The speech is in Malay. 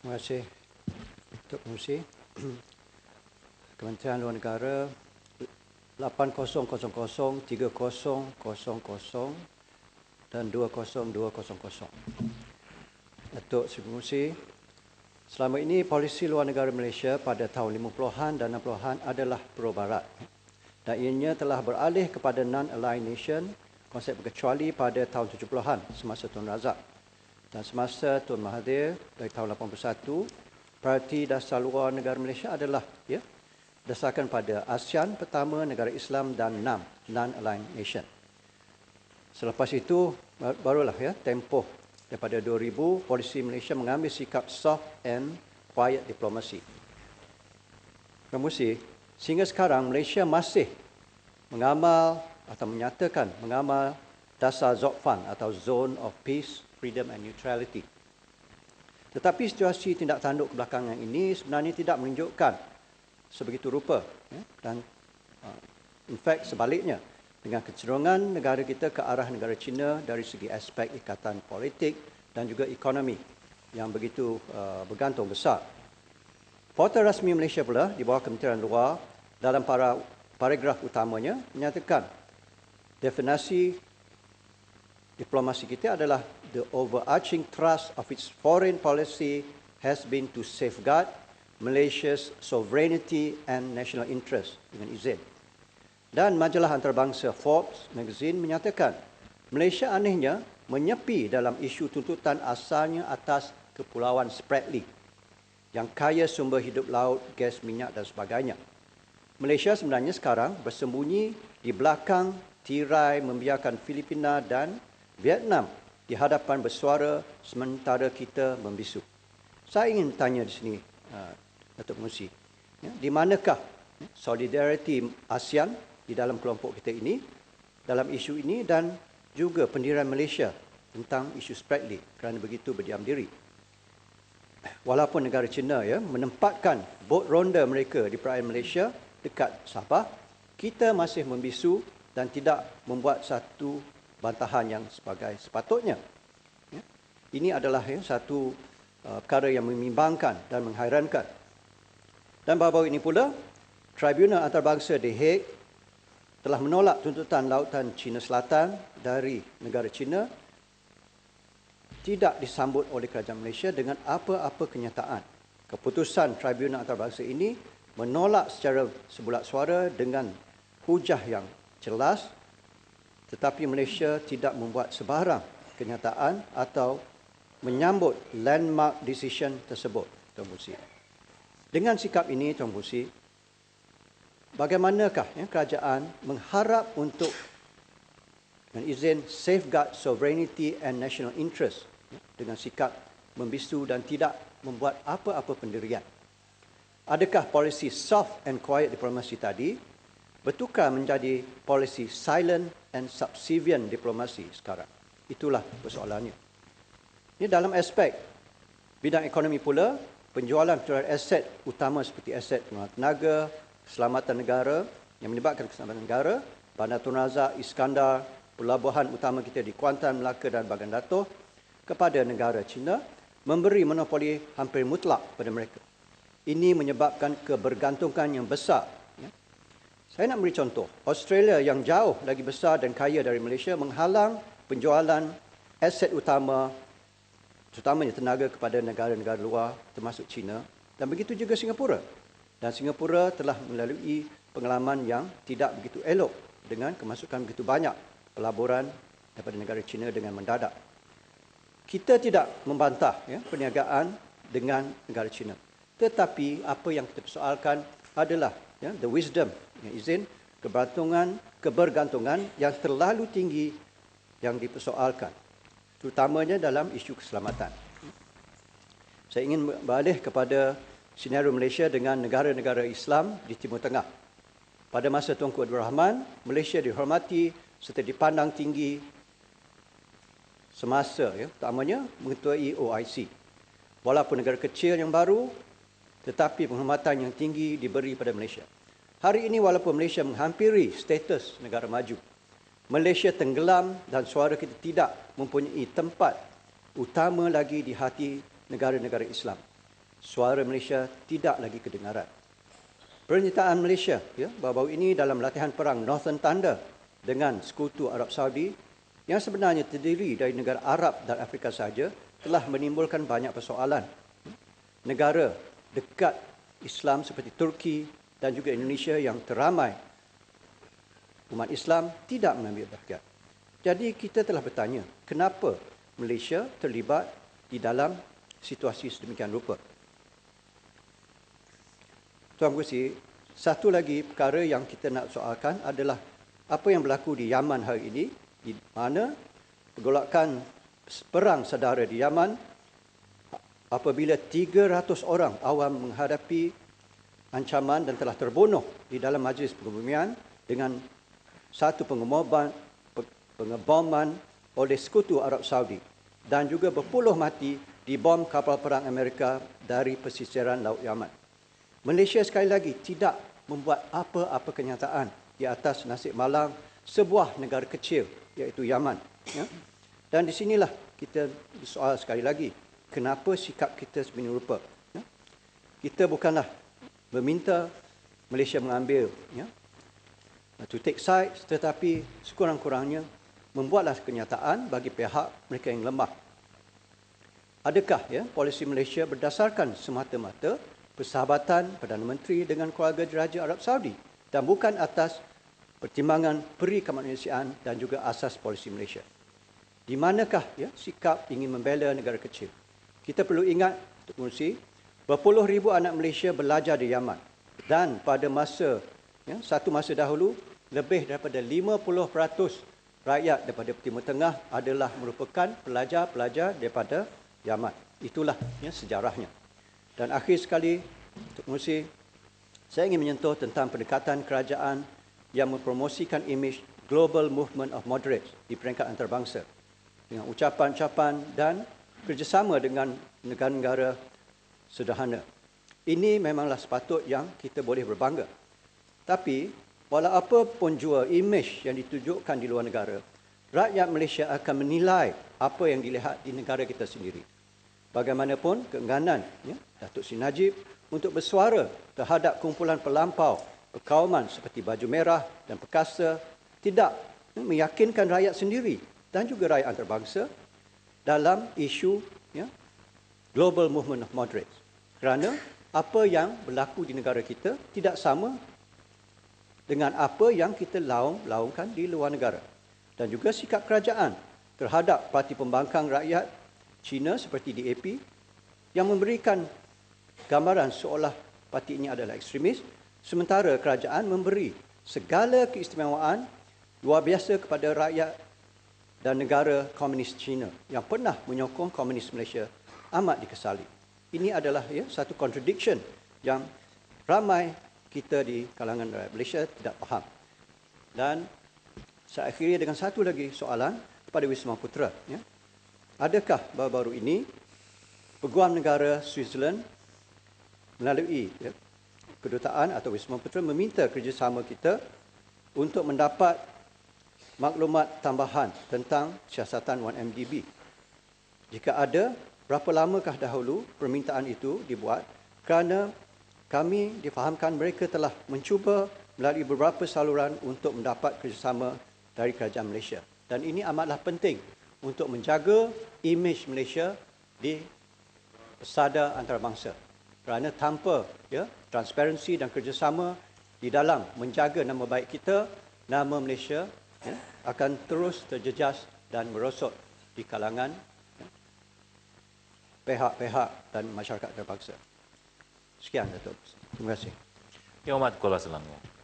Terima kasih, Tok Pengerusi. Kementerian Luar Negara 8000 3000 dan 20200. Datuk Seri Pengerusi, selama ini polisi luar negara Malaysia pada tahun 50-an dan 60-an adalah pro-barat. Dan ianya telah beralih kepada non-aligned nation, konsep berkecuali pada tahun 70-an semasa Tun Razak. Dan semasa Tun Mahathir dari tahun 81, prioriti dasar luar negara Malaysia adalah berdasarkan pada ASEAN pertama, negara Islam dan 6 non-aligned nation. Selepas itu barulah tempoh daripada 2000 polisi Malaysia mengambil sikap soft and quiet diplomasi. Pengerusi, sehingga sekarang Malaysia masih mengamal atau menyatakan mengamal dasar ZOPFAN atau Zone of Peace, Freedom and Neutrality. Tetapi situasi tindak tanduk kebelakangan ini sebenarnya tidak menunjukkan sebegitu rupa. Dan in fact sebaliknya, dengan kecenderungan negara kita ke arah negara China dari segi aspek ikatan politik dan juga ekonomi yang begitu bergantung besar. Portal rasmi Malaysia pula di bawah Kementerian Luar dalam paragraf utamanya menyatakan definisi diplomasi kita adalah the overarching thrust of its foreign policy has been to safeguard Malaysia's sovereignty and national interest dengan izin. Dan majalah antarabangsa Forbes magazine menyatakan Malaysia anehnya menyepi dalam isu tuntutan asalnya atas Kepulauan Spratly yang kaya sumber hidup laut, gas, minyak dan sebagainya. Malaysia sebenarnya sekarang bersembunyi di belakang tirai membiarkan Filipina dan Vietnam di hadapan bersuara sementara kita membisu. Saya ingin tanya di sini, Datuk Pengerusi, di manakah solidariti ASEAN di dalam kelompok kita ini, dalam isu ini dan juga pendirian Malaysia tentang isu Spratly kerana begitu berdiam diri. Walaupun negara China menempatkan bot ronda mereka di perairan Malaysia dekat Sabah, kita masih membisu dan tidak membuat satu bantahan yang sebagai sepatutnya. Ini adalah satu perkara yang membimbangkan dan menghairankan. Dan baru-baru ini pula, Tribunal Antarabangsa The Hague telah menolak tuntutan Lautan China Selatan dari negara China tidak disambut oleh kerajaan Malaysia dengan apa-apa kenyataan. Keputusan Tribunal Antarabangsa ini menolak secara sebulat suara dengan hujah yang jelas, tetapi Malaysia tidak membuat sebarang kenyataan atau menyambut landmark decision tersebut, Tuan Pengerusi. Dengan sikap ini, Tuan Pengerusi, bagaimanakah kerajaan mengharap untuk dengan izin safeguard sovereignty and national interest dengan sikap membisu dan tidak membuat apa-apa pendirian? Adakah polisi soft and quiet diplomasi tadi bertukar menjadi polisi silent and subservient diplomasi sekarang? Itulah persoalannya. Ini dalam aspek bidang ekonomi pula, penjualan aset utama seperti aset pengelolaan tenaga, keselamatan negara yang melibatkan keselamatan negara, Bandar Tun Razak, Iskandar, pelabuhan utama kita di Kuantan, Melaka dan Bagan Datoh kepada negara China, memberi monopoli hampir mutlak pada mereka. Ini menyebabkan kebergantungan yang besar. Saya nak beri contoh. Australia yang jauh lagi besar dan kaya dari Malaysia menghalang penjualan aset utama, terutamanya tenaga kepada negara-negara luar termasuk China. Dan begitu juga Singapura. Dan Singapura telah melalui pengalaman yang tidak begitu elok dengan kemasukan begitu banyak pelaburan daripada negara China dengan mendadak. Kita tidak membantah perniagaan dengan negara China. Tetapi apa yang kita persoalkan adalah the wisdom, izin kebergantungan yang terlalu tinggi yang dipersoalkan, terutamanya dalam isu keselamatan. Saya ingin beralih kepada senario Malaysia dengan negara-negara Islam di Timur Tengah. Pada masa Tunku Abdul Rahman, Malaysia dihormati serta dipandang tinggi semasa, terutamanya mengetuai OIC. Walaupun negara kecil yang baru, tetapi penghormatan yang tinggi diberi pada Malaysia. Hari ini walaupun Malaysia menghampiri status negara maju, Malaysia tenggelam dan suara kita tidak mempunyai tempat utama lagi di hati negara-negara Islam. suara Malaysia tidak lagi kedengaran. Pernyataan Malaysia baru-baru ini dalam latihan perang Northern Thunder dengan Sekutu Arab Saudi yang sebenarnya terdiri dari negara Arab dan Afrika sahaja telah menimbulkan banyak persoalan. Negara dekat Islam seperti Turki dan juga Indonesia yang teramai umat Islam tidak mengambil bahagian. Jadi kita telah bertanya, kenapa Malaysia terlibat di dalam situasi sedemikian rupa? Tuan Pengerusi, satu lagi perkara yang kita nak soalkan adalah apa yang berlaku di Yaman hari ini, di mana pergolakan perang saudara di Yaman apabila 300 orang awam menghadapi ancaman dan telah terbunuh di dalam majlis pengebumian dengan satu pengeboman oleh Sekutu Arab Saudi dan juga berpuluh mati di bom kapal perang Amerika dari pesisiran Laut Yaman. Malaysia sekali lagi tidak membuat apa-apa kenyataan di atas nasib malang sebuah negara kecil iaitu Yaman. Dan di sinilah kita soal sekali lagi, kenapa sikap kita sedemikian rupa? Kita bukanlah meminta Malaysia mengambil to take sides, tetapi sekurang-kurangnya membuatlah kenyataan bagi pihak mereka yang lemah. Adakah polisi Malaysia berdasarkan semata-mata persahabatan Perdana Menteri dengan keluarga Diraja Arab Saudi dan bukan atas pertimbangan peri kemanusiaan dan juga asas polisi Malaysia? Di manakah sikap ingin membela negara kecil? Kita perlu ingat, Tuan Pengerusi, berpuluh ribu anak Malaysia belajar di Yaman dan pada satu masa dahulu lebih daripada 50% rakyat daripada Timur Tengah adalah merupakan pelajar-pelajar daripada Yaman. Itulah sejarahnya. Dan akhir sekali, Tuan Pengerusi, saya ingin menyentuh tentang pendekatan kerajaan yang mempromosikan imej Global Movement of Moderates di peringkat antarabangsa dengan ucapan-ucapan dan kerjasama dengan negara-negara sederhana. Ini memanglah sepatut yang kita boleh berbangga. Tapi, walau apa pun jua imej yang ditunjukkan di luar negara, rakyat Malaysia akan menilai apa yang dilihat di negara kita sendiri. Bagaimanapun keengganan Datuk Seri Najib untuk bersuara terhadap kumpulan pelampau perkauman seperti Baju Merah dan Perkasa tidak meyakinkan rakyat sendiri dan juga rakyat antarabangsa dalam isu Global Movement of Moderates. Kerana apa yang berlaku di negara kita tidak sama dengan apa yang kita laungkan di luar negara. Dan juga sikap kerajaan terhadap Parti Pembangkang Rakyat China seperti DAP yang memberikan gambaran seolah parti ini adalah ekstremis, sementara kerajaan memberi segala keistimewaan luar biasa kepada rakyat dan negara komunis China yang pernah menyokong komunis Malaysia amat dikesali. Ini adalah satu contradiction yang ramai kita di kalangan rakyat Malaysia tidak faham. Dan saya akhiri dengan satu lagi soalan kepada Wisma Putra. Adakah baru-baru ini Peguam Negara Switzerland melalui kedutaan atau Wisma Putra meminta kerjasama kita untuk mendapat maklumat tambahan tentang siasatan 1MDB? Jika ada, berapa lamakah dahulu permintaan itu dibuat? Kerana kami difahamkan mereka telah mencuba melalui beberapa saluran untuk mendapat kerjasama dari kerajaan Malaysia. Dan ini amatlah penting untuk menjaga imej Malaysia di pesada antarabangsa. Kerana tanpa transparansi dan kerjasama di dalam menjaga nama baik kita, nama Malaysia akan terus terjejas dan merosot di kalangan pihak-pihak dan masyarakat antarabangsa. Sekian, Datuk. Terima kasih. Yang Amat Kuala Selangor.